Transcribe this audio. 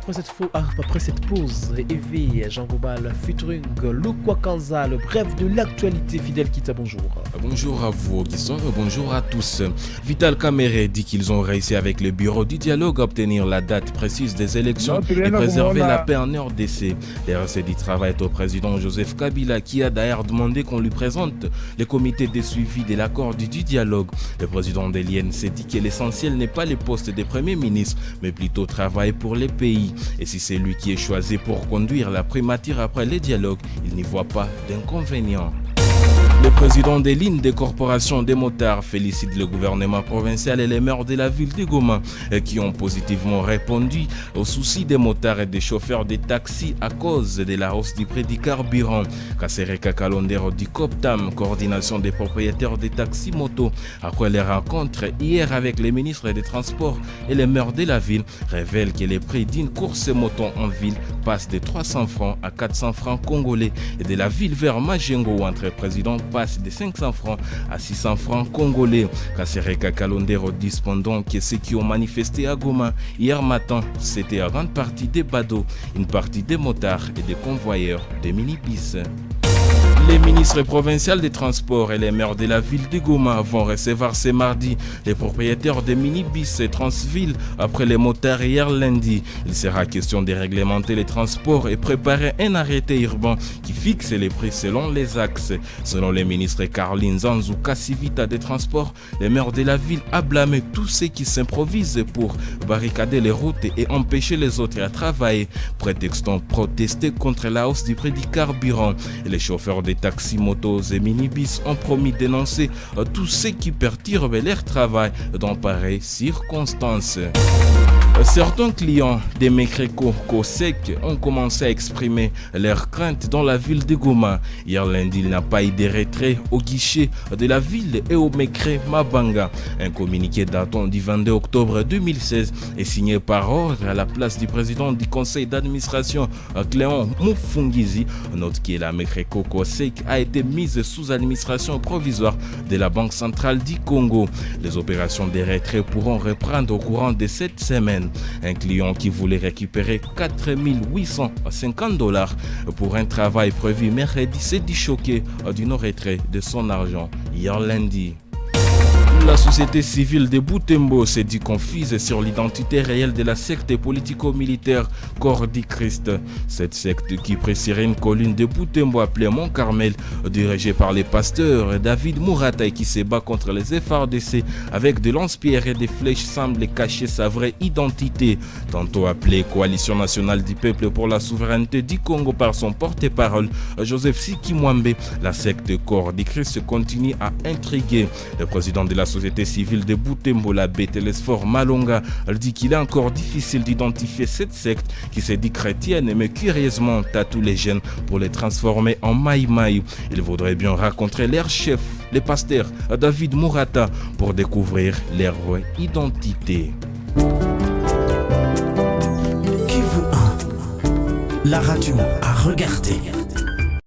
après cette pause, Evie, Jean Bobal, Futuring, Lukwa Kanza, le bref de l'actualité. Fidèle Kita, bonjour. Bonjour à vous, Augustin, bonjour à tous. Vital Kamere dit qu'ils ont réussi avec le bureau du dialogue à obtenir la date précise des élections et préserver la paix en RDC. L'RCD travaille au président Joseph Kabila qui a d'ailleurs demandé qu'on lui présente le comité de suivi de l'accord du dialogue. Le président de l'INC dit que l'essentiel n'est pas le poste de premier ministre, mais plutôt travailler pour les pays. Et si c'est lui qui est choisi pour conduire la primature après les dialogues, il n'y voit pas d'inconvénient. Le président des lignes des corporations des motards félicite le gouvernement provincial et les maires de la ville de Goma qui ont positivement répondu aux soucis des motards et des chauffeurs de taxis à cause de la hausse du prix du carburant. Kasereka Kalondero du COPTAM, coordination des propriétaires des taxis moto, après les rencontres hier avec les ministres des Transports et les maires de la ville, révèle que les prix d'une course moto en ville passent de 300 francs à 400 francs congolais et de la ville vers Majengo où entre président passe de 500 francs à 600 francs congolais. Kasereka Kalondero dit cependant que ceux qui ont manifesté à Goma hier matin, c'était en grande partie des badauds, une partie des motards et des convoyeurs de minibus. Les ministres provinciaux des Transports et les maires de la ville de Goma vont recevoir ce mardi les propriétaires de minibus et Transville après les motards hier lundi. Il sera question de réglementer les transports et préparer un arrêté urbain qui fixe les prix selon les axes. Selon les ministres Caroline Zanzou Kassivita des Transports, les maires de la ville a blâmé tous ceux qui s'improvisent pour barricader les routes et empêcher les autres à travailler, prétextant protester contre la hausse du prix du carburant. Et les chauffeurs des taxis, motos et minibus ont promis d'énoncer tous ceux qui perturbent leur travail dans pareilles circonstances. Certains clients des Mekreko Kosek ont commencé à exprimer leurs craintes dans la ville de Goma. Hier lundi, il n'a pas eu de retrait au guichet de la ville et au Mekre Mabanga. Un communiqué datant du 22 octobre 2016 est signé par ordre à la place du président du conseil d'administration Cléon Mufungizi. Note que la Mekreko Kosek a été mise sous administration provisoire de la Banque centrale du Congo. Les opérations de retrait pourront reprendre au courant de cette semaine. Un client qui voulait récupérer 4 850 $ pour un travail prévu mercredi s'est dit choqué du non-retrait de son argent hier lundi. La société civile de Butembo s'est dit confuse sur l'identité réelle de la secte politico-militaire Corps du Christ. Cette secte qui précédait une colline de Butembo appelée Mont Carmel, dirigée par le pasteur David Mourata et qui se bat contre les FARDC avec de lance-pierres et des flèches, semble cacher sa vraie identité. Tantôt appelée Coalition nationale du peuple pour la souveraineté du Congo par son porte-parole Joseph Sikimwambe, la secte Corps du Christ continue à intriguer. Le président de la société civile de Butembo, l'abbé Telesphore Malonga, dit qu'il est encore difficile d'identifier cette secte qui se dit chrétienne mais curieusement tatoue les jeunes pour les transformer en maï-maï. Il voudrait bien rencontrer leur chef, le pasteur David Mourata, pour découvrir leur vraie identité. Kivu 1, la radio à regarder.